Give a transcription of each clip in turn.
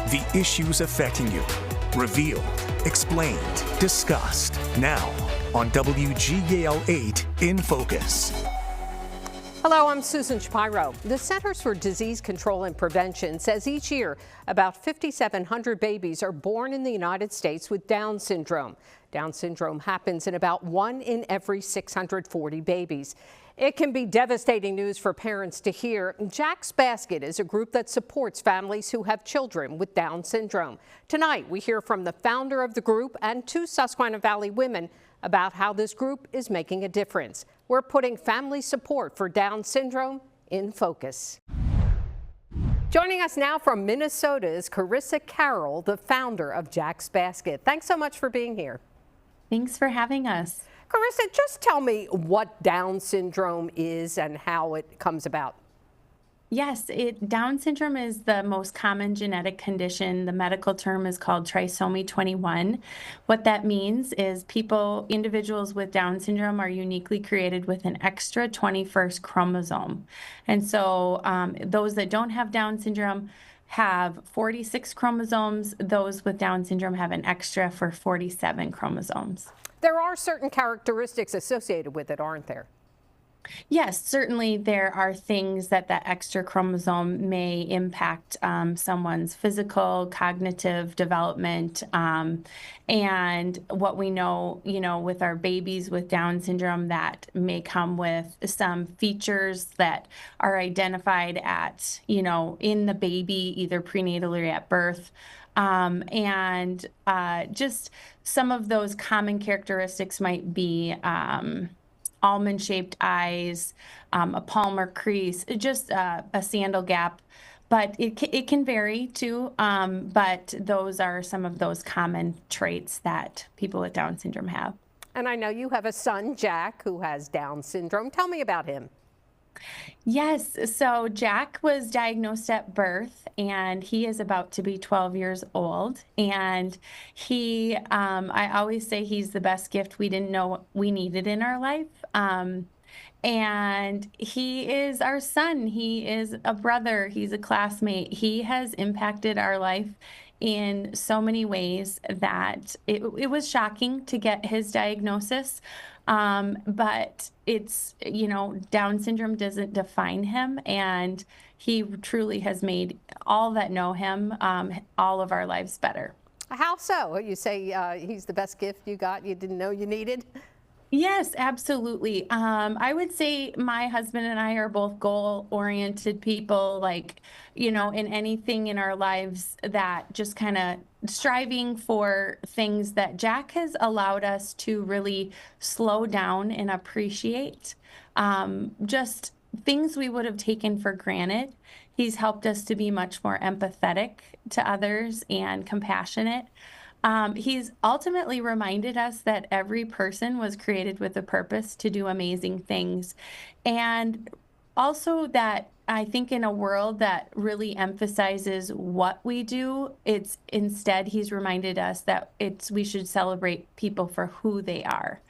The issues affecting you. Revealed, explained, discussed. Now on WGAL 8 in Focus. Hello, I'm Susan Shapiro. The Centers for Disease Control and Prevention says each year about 5,700 babies are born in the United States with Down syndrome. Down syndrome happens in about 1 in every 640 babies. It can be devastating news for parents to hear. Jack's Basket is a group that supports families who have children with Down syndrome. Tonight, we hear from the founder of the group and 2 Susquehanna Valley women about how this group is making a difference. We're putting family support for Down syndrome in focus. Joining us now from Minnesota is Carissa Carroll, the founder of Jack's Basket. Thanks so much for being here. Thanks for having us. Carissa, just tell me what Down syndrome is and how it comes about. Yes, Down syndrome is the most common genetic condition. The medical term is called trisomy 21. What that means is individuals with Down syndrome are uniquely created with an extra 21st chromosome. And so those that don't have Down syndrome have 46 chromosomes. Those with Down syndrome have an extra for 47 chromosomes. There are certain characteristics associated with it, aren't there? Yes, certainly there are things that extra chromosome may impact someone's physical, cognitive development. And what we know, with our babies with Down syndrome, that may come with some features that are identified at, in the baby, either prenatally or at birth. And just some of those common characteristics might be almond-shaped eyes, a palmar crease, just a sandal gap. But it can vary too, but those are some of those common traits that people with Down syndrome have. And I know you have a son, Jack, who has Down syndrome. Tell me about him. Yes, so Jack was diagnosed at birth, and he is about to be 12 years old. And I always say he's the best gift we didn't know we needed in our life. And he is our son. He is a brother. He's a classmate. He has impacted our life in so many ways that it was shocking to get his diagnosis. But it's, Down syndrome doesn't define him, and he truly has made all that know him, all of our lives better. How so? You say he's the best gift you didn't know you needed? Yes, absolutely. I would say my husband and I are both goal-oriented people, in anything in our lives that just kind of striving for things that Jack has allowed us to really slow down and appreciate. Just things we would have taken for granted. He's helped us to be much more empathetic to others and compassionate. He's ultimately reminded us that every person was created with a purpose to do amazing things. And also that I think in a world that really emphasizes what we do, he's reminded us that we should celebrate people for who they are.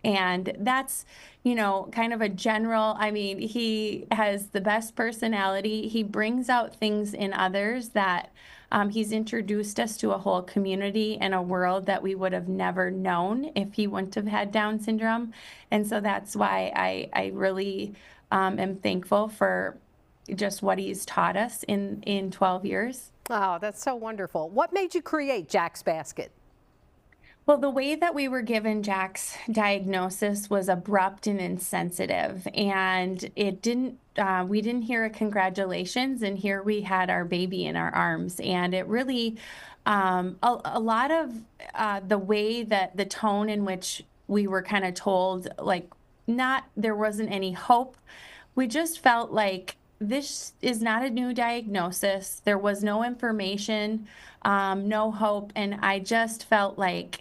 And that's, kind of a general, he has the best personality. He brings out things in others that he's introduced us to a whole community and a world that we would have never known if he wouldn't have had Down syndrome. And so that's why I really am thankful for just what he's taught us in 12 years. Oh, that's so wonderful. What made you create Jack's Basket? Well, the way that we were given Jack's diagnosis was abrupt and insensitive, and we didn't hear a congratulations, and here we had our baby in our arms. And it really, a lot of the way that the tone in which we were kind of told, there wasn't any hope. We just felt like this is not a new diagnosis. There was no information, no hope, and I just felt like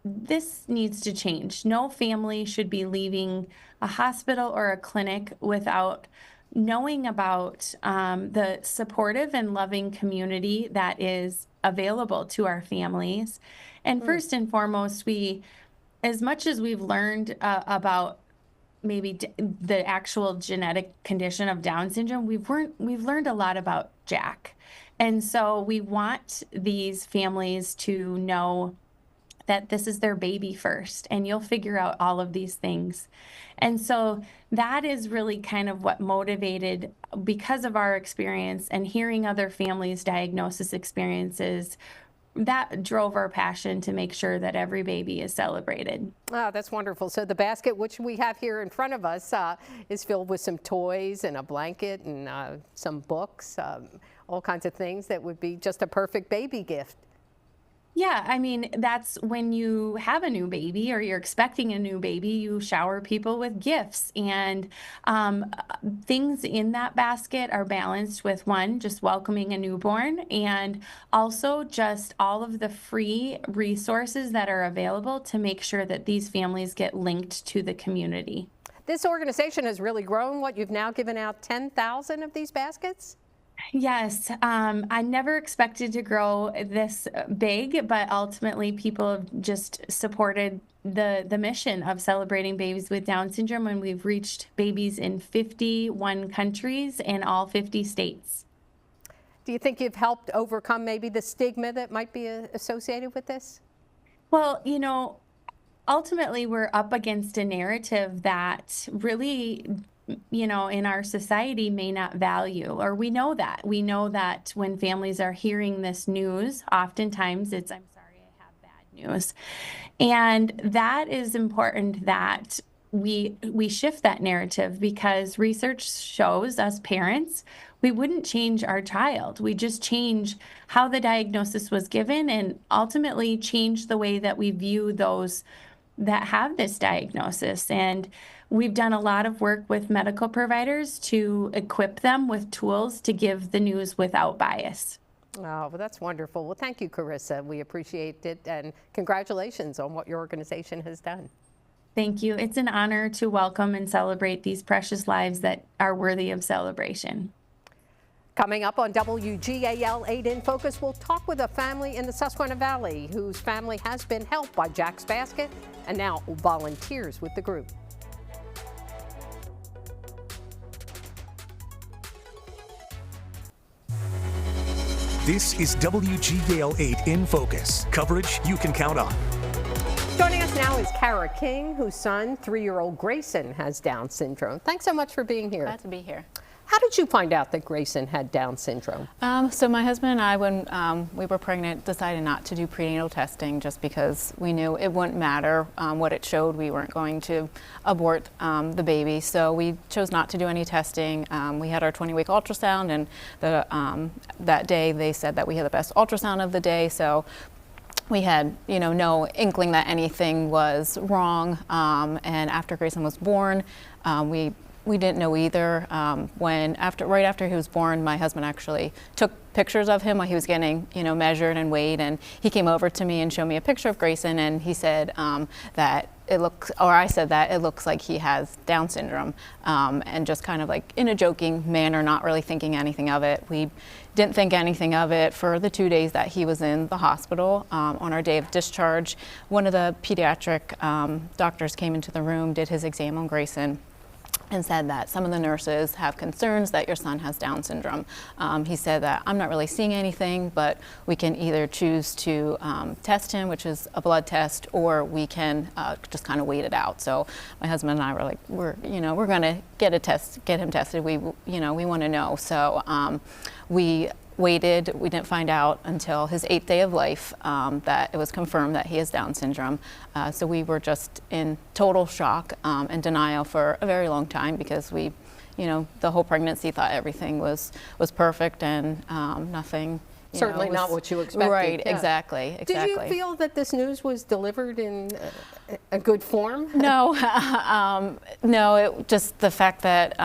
this needs to change. No family should be leaving a hospital or a clinic without knowing about the supportive and loving community that is available to our families. And first and foremost, as much as we've learned about maybe the actual genetic condition of Down syndrome, we've learned a lot about Jack. And so we want these families to know that this is their baby first, and you'll figure out all of these things. And so that is really kind of what motivated, because of our experience and hearing other families' diagnosis experiences, that drove our passion to make sure that every baby is celebrated. Oh, that's wonderful. So the basket, which we have here in front of us, is filled with some toys and a blanket and some books, all kinds of things that would be just a perfect baby gift. Yeah, I mean, that's when you have a new baby or you're expecting a new baby, you shower people with gifts. And things in that basket are balanced with, one, just welcoming a newborn, and also just all of the free resources that are available to make sure that these families get linked to the community. This organization has really grown. What, you've now given out 10,000 of these baskets? Yes, I never expected to grow this big, but ultimately people have just supported the mission of celebrating babies with Down syndrome, and we've reached babies in 51 countries in all 50 states. Do you think you've helped overcome maybe the stigma that might be associated with this? Well, you know, ultimately we're up against a narrative that really, you know, in our society may not value, or we know that when families are hearing this news, oftentimes it's, I'm sorry, I have bad news. And that is important that we shift that narrative, because research shows us parents, we wouldn't change our child. We just change how the diagnosis was given, and ultimately change the way that we view those that have this diagnosis. And we've done a lot of work with medical providers to equip them with tools to give the news without bias. Oh, well, that's wonderful. Well, thank you, Carissa. We appreciate it, and congratulations on what your organization has done. Thank you. It's an honor to welcome and celebrate these precious lives that are worthy of celebration. Coming up on WGAL 8 in Focus, we'll talk with a family in the Susquehanna Valley whose family has been helped by Jack's Basket and now volunteers with the group. This is WGAL 8 in Focus. Coverage you can count on. Joining us now is Kara King, whose son, 3-year-old Grayson, has Down syndrome. Thanks so much for being here. Glad to be here. How did you find out that Grayson had Down syndrome? So my husband and I, when we were pregnant, decided not to do prenatal testing just because we knew it wouldn't matter what it showed. We weren't going to abort the baby. So we chose not to do any testing. We had our 20-week ultrasound, and that day they said that we had the best ultrasound of the day. So we had, no inkling that anything was wrong. And after Grayson was born, we didn't know either. Right after he was born, my husband actually took pictures of him while he was getting, measured and weighed, and he came over to me and showed me a picture of Grayson, and he said that I said that it looks like he has Down syndrome, and just kind of like in a joking manner, not really thinking anything of it. We didn't think anything of it for the 2 days that he was in the hospital. On our day of discharge, one of the pediatric doctors came into the room, did his exam on Grayson, and said that some of the nurses have concerns that your son has Down syndrome. He said that I'm not really seeing anything, but we can either choose to test him, which is a blood test, or we can just kind of wait it out. So my husband and I were like, we're going to get him tested. We want to know. So we waited. We didn't find out until his 8th day of life that it was confirmed that he has Down syndrome. So we were just in total shock and denial for a very long time, because we, the whole pregnancy thought everything was perfect, and nothing. Certainly not what you expected. Right, yeah. Exactly. Did you feel that this news was delivered in a good form? No, no. Just the fact that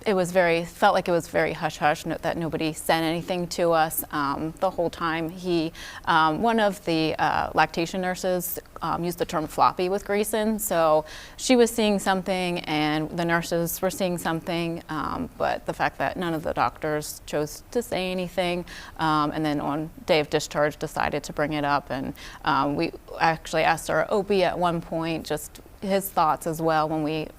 felt like it was very hush-hush, that nobody said anything to us the whole time. One of the lactation nurses used the term floppy with Grayson, so she was seeing something and the nurses were seeing something, but the fact that none of the doctors chose to say anything, and then on day of discharge decided to bring it up, and we actually asked our OB at one point just his thoughts as well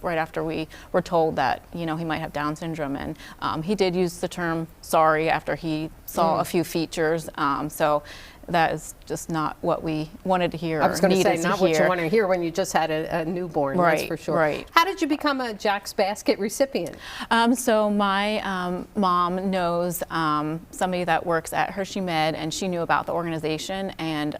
right after we were told that he might have Down syndrome, and he did use the term sorry after he saw a few features. So that is just not what we wanted to hear. I was going to say, needed not to what you hear. want to hear when you just had a newborn, that's Right, for sure. right. How did you become a Jack's Basket recipient? So my mom knows somebody that works at Hershey Med, and she knew about the organization, and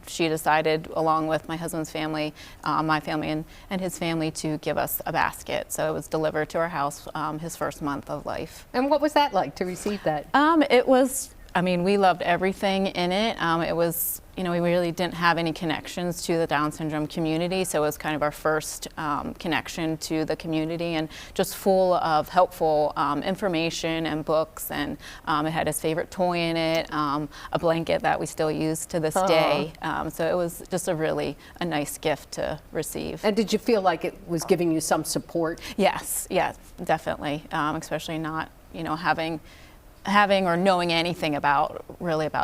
she decided, along with my husband's family, my family and his family, to give us a basket. So it was delivered to our house his first month of life. And what was that like to receive that? It was, I mean, we loved everything in it. It was, you know, we really didn't have any connections to the Down syndrome community, so it was kind of our first connection to the community, and just full of helpful information and books, and it had his favorite toy in it, a blanket that we still use to this day. So it was just a nice gift to receive. And did you feel like it was giving you some support? Yes, definitely, especially not, you know, having or knowing anything about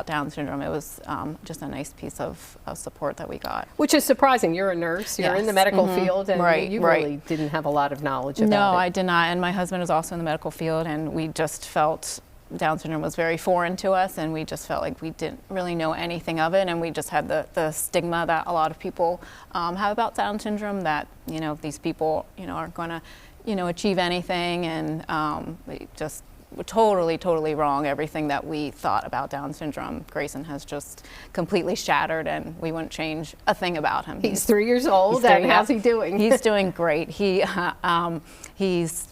Down syndrome. It was just a nice piece of support that we got. Which is surprising. You're a nurse, you're in the medical field, and you really didn't have a lot of knowledge about it. No, I did not, and my husband is also in the medical field, and we just felt Down syndrome was very foreign to us, and we just felt like we didn't really know anything of it, and we just had the stigma that a lot of people have about Down syndrome, that, you know, these people, you know, aren't going to, you know, achieve anything, and we just totally wrong. Everything that we thought about Down syndrome, Grayson has just completely shattered, and we wouldn't change a thing about him. He's 3 years old, and how's he doing? He's doing great. He's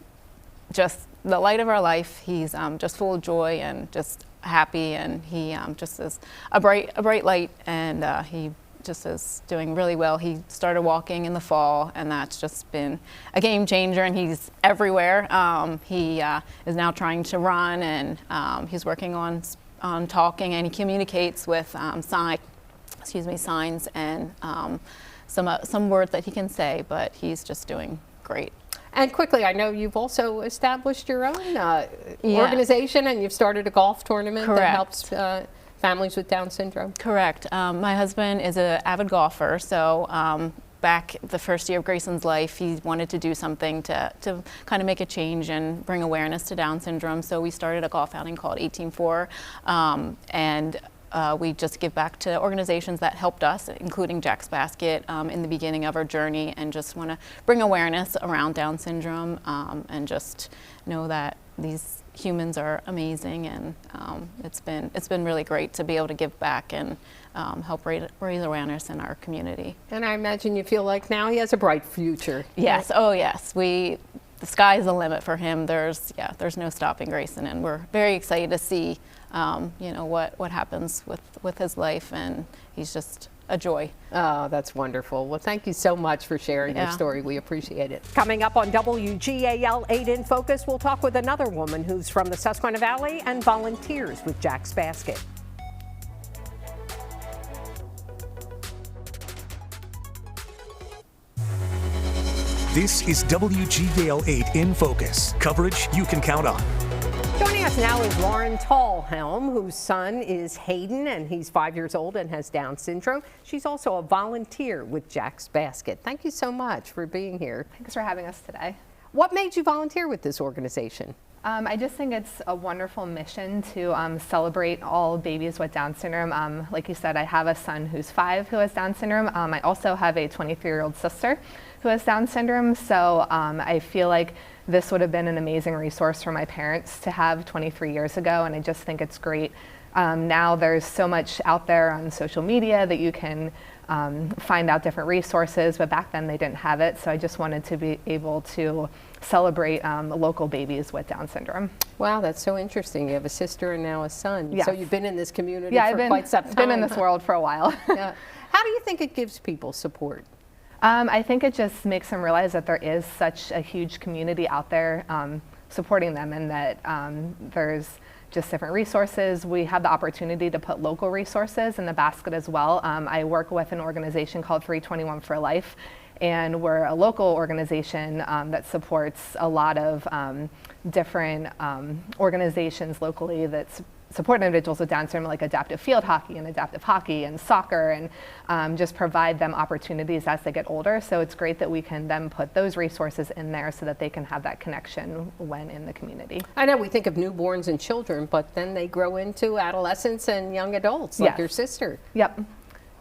just the light of our life. He's just full of joy and just happy, and he just is a bright light, and he just is doing really well. He started walking in the fall, and that's just been a game changer, and he's everywhere. He is now trying to run, and he's working on talking, and he communicates with signs and some words that he can say, but he's just doing great. And quickly, I know you've also established your own organization, and you've started a golf tournament that helps families with Down syndrome. Correct. My husband is an avid golfer, so back the first year of Grayson's life, he wanted to do something to kind of make a change and bring awareness to Down syndrome. So we started a golf outing called 18-4, and we just give back to organizations that helped us, including Jack's Basket, in the beginning of our journey, and just want to bring awareness around Down syndrome, and just know that these humans are amazing, and it's been really great to be able to give back and help raise awareness in our community. And I imagine you feel like now he has a bright future. Yes, oh yes, the sky's the limit for him. There's no stopping Grayson, and we're very excited to see you know, what happens with his life, and he's just a joy. Oh, that's wonderful. Well, thank you so much for sharing your story. We appreciate it. Coming up on WGAL 8 in Focus, we'll talk with another woman who's from the Susquehanna Valley and volunteers with Jack's Basket. This is WGAL 8 in Focus, coverage you can count on. Joining us now is Lauren Tallhelm, whose son is Hayden, and he's 5 years old and has Down syndrome. She's also a volunteer with Jack's Basket. Thank you so much for being here. Thanks for having us today. What made you volunteer with this organization? I just think it's a wonderful mission to celebrate all babies with Down syndrome. Like you said, I have a son who's 5 who has Down syndrome. I also have a 23-year-old sister who has Down syndrome, so I feel like this would have been an amazing resource for my parents to have 23 years ago, and I just think it's great. Now there's so much out there on social media that you can find out different resources, but back then they didn't have it, so I just wanted to be able to celebrate local babies with Down syndrome. Wow, that's so interesting. You have a sister and now a son. Yes. So you've been in this community for quite some time. I've been in this world for a while. Yeah. How do you think it gives people support? I think it just makes them realize that there is such a huge community out there supporting them, and that there's just different resources. We have the opportunity to put local resources in the basket as well. I work with an organization called 321 for Life, and we're a local organization that supports a lot of different organizations locally that support individuals with Down syndrome, like adaptive field hockey and adaptive hockey and soccer, and just provide them opportunities as they get older. So it's great that we can then put those resources in there so that they can have that connection when in the community. I know we think of newborns and children, but then they grow into adolescents and young adults, like Yes. your sister. Yep.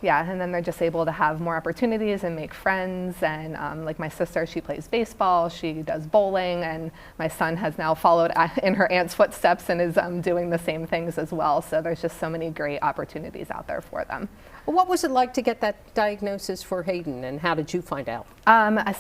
Yeah, and then they're just able to have more opportunities and make friends. And like my sister, she plays baseball, she does bowling, and my son has now followed in her aunt's footsteps and is doing the same things as well. So there's just so many great opportunities out there for them. What was it like to get that diagnosis for Hayden, and how did you find out?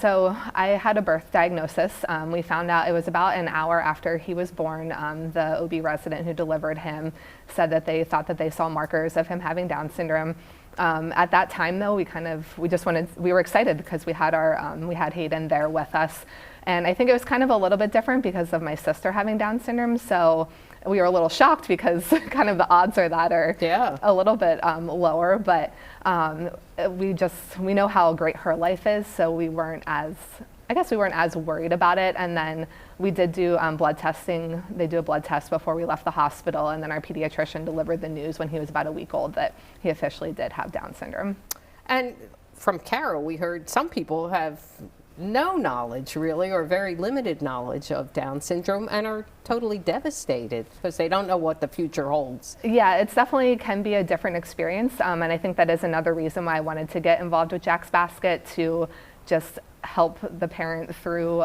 So I had a birth diagnosis. We found out it was about an hour after he was born. The OB resident who delivered him said that they thought that they saw markers of him having Down syndrome. At that time, though, we were excited because we had Hayden there with us, and I think it was kind of a little bit different because of my sister having Down syndrome. So we were a little shocked because kind of the odds are a little bit lower, but we know how great her life is, so we weren't as worried about it. And then we did do blood testing. They do a blood test before we left the hospital, and then our pediatrician delivered the news when he was about a week old that he officially did have Down syndrome. And from Carol, we heard some people have no knowledge really, or very limited knowledge of Down syndrome, and are totally devastated because they don't know what the future holds. Yeah, it's definitely can be a different experience, and I think that is another reason why I wanted to get involved with Jack's Basket, to just help the parent through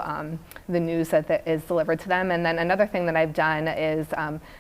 the news that is delivered to them. And then another thing that I've done is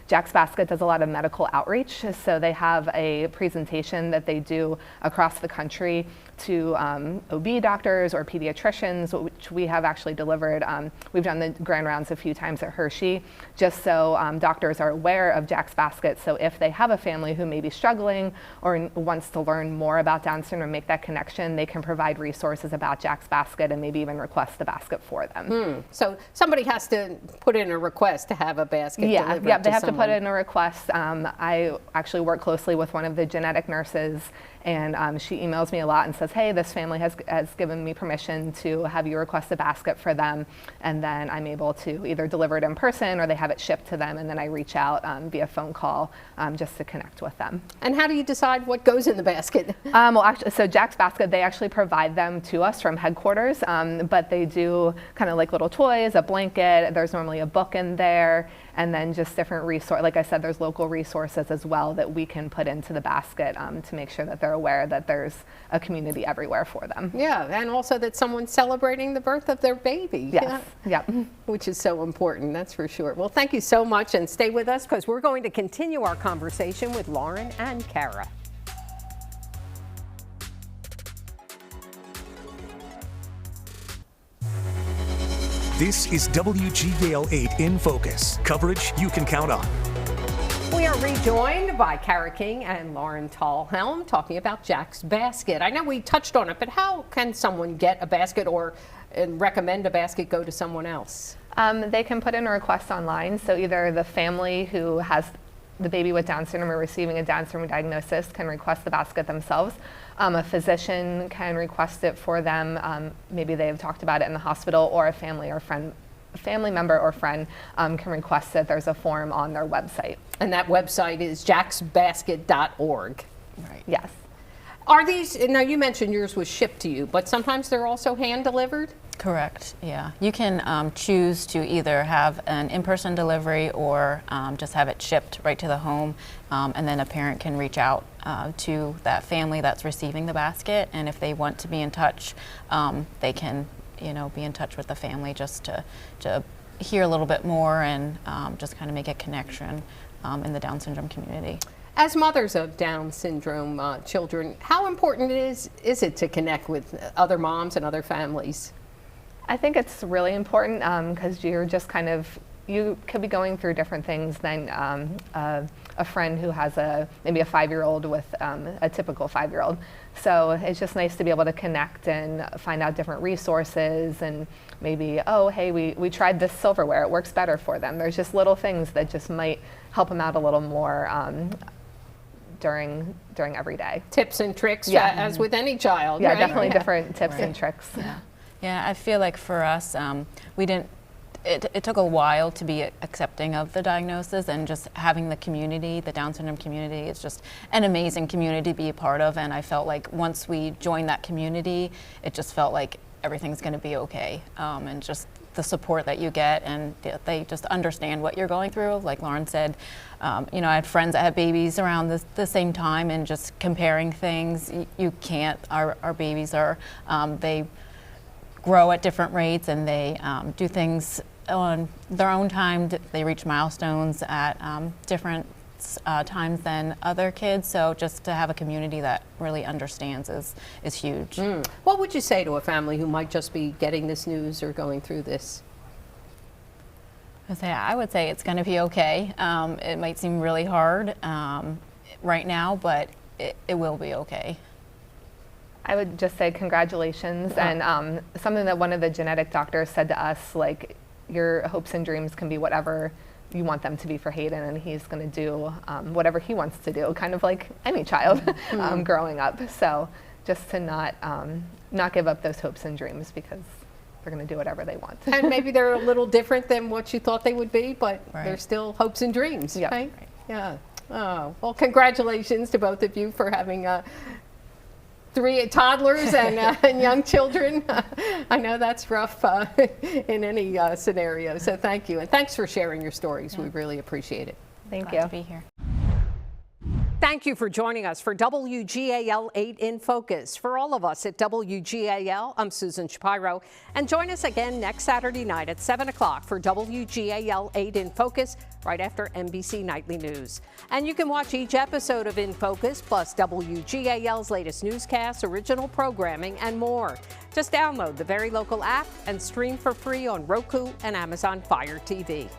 Jack's Basket does a lot of medical outreach. So they have a presentation that they do across the country to OB doctors or pediatricians, which we have actually delivered. We've done the grand rounds a few times at Hershey, just so doctors are aware of Jack's Basket. So if they have a family who may be struggling or wants to learn more about Down syndrome, make that connection, they can provide resources about Jack's Basket and maybe even request the basket for them. So somebody has to put in a request to have a basket delivered Yeah, they to have someone. to put in a request. I actually work closely with one of the genetic nurses, and she emails me a lot and says, hey, this family has given me permission to have you request a basket for them, and then I'm able to either deliver it in person or they have it shipped to them, and then I reach out via phone call just to connect with them. And how do you decide what goes in the basket? Well, actually, so Jack's Basket, they actually provide them to us from headquarters, but they do kind of like little toys, a blanket, there's normally a book in there, and then just different resources. Like I said, there's local resources as well that we can put into the basket to make sure that they're aware that there's a community everywhere for them. Yeah, and also that someone's celebrating the birth of their baby. Yes, yep. Which is so important, that's for sure. Well, thank you so much, and stay with us because we're going to continue our conversation with Lauren and Kara. This is WGAL 8 in Focus. Coverage you can count on. We are rejoined by Kara King and Lauren Tallhelm talking about Jack's Basket. I know we touched on it, but how can someone get a basket or recommend a basket go to someone else? They can put in a request online. So either the family who has the baby with Down syndrome or receiving a Down syndrome diagnosis can request the basket themselves. A physician can request it for them. Maybe they've talked about it in the hospital, or a family member or friend can request it. There's a form on their website. And that website is jacksbasket.org. Right. Yes. Are these, now you mentioned yours was shipped to you, but sometimes they're also hand delivered? Correct, yeah. You can choose to either have an in-person delivery or just have it shipped right to the home, and then a parent can reach out to that family that's receiving the basket, and if they want to be in touch, they can be in touch with the family just to hear a little bit more and just kind of make a connection in the Down syndrome community. As mothers of Down syndrome children, how important is it to connect with other moms and other families? I think it's really important because you're just you could be going through different things than a friend who has maybe a 5-year-old with a typical 5-year-old. So it's just nice to be able to connect and find out different resources, and maybe, oh, hey, we tried this silverware, it works better for them. There's just little things that just might help them out a little more during every day. Tips and tricks, Yeah. as with any child. Yeah, right? definitely Yeah. different tips Right. and tricks. Yeah, I feel like for us, we didn't it took a while to be accepting of the diagnosis, and just having the community, the Down syndrome community, it's just an amazing community to be a part of. And I felt like once we joined that community, it just felt like everything's going to be okay, and just the support that you get, and they just understand what you're going through. Like Lauren said, you know, I had friends that had babies around the same time, and just comparing things, you can't. Our babies are, they grow at different rates, and they do things on their own time. They reach milestones at different times than other kids. So just to have a community that really understands is huge. What would you say to a family who might just be getting this news or going through this? I would say it's going to be okay. It might seem really hard right now, but it will be okay. I would just say congratulations, and something that one of the genetic doctors said to us, like, your hopes and dreams can be whatever you want them to be for Hayden, and he's going to do whatever he wants to do, kind of like any child growing up. So just to not give up those hopes and dreams, because they're going to do whatever they want. And maybe they're a little different than what you thought they would be, but Right. they're still hopes and dreams, Yep. right? Yeah. Oh, well, congratulations to both of you for having 3 toddlers and young children. I know that's rough in any scenario, so thank you. And thanks for sharing your stories. We really appreciate it. Thank Glad you. to be here. Thank you for joining us for WGAL 8 in Focus. For all of us at WGAL, I'm Susan Shapiro. And join us again next Saturday night at 7 o'clock for WGAL 8 in Focus, right after NBC Nightly News. And you can watch each episode of In Focus, plus WGAL's latest newscasts, original programming, and more. Just download the Very Local app and stream for free on Roku and Amazon Fire TV.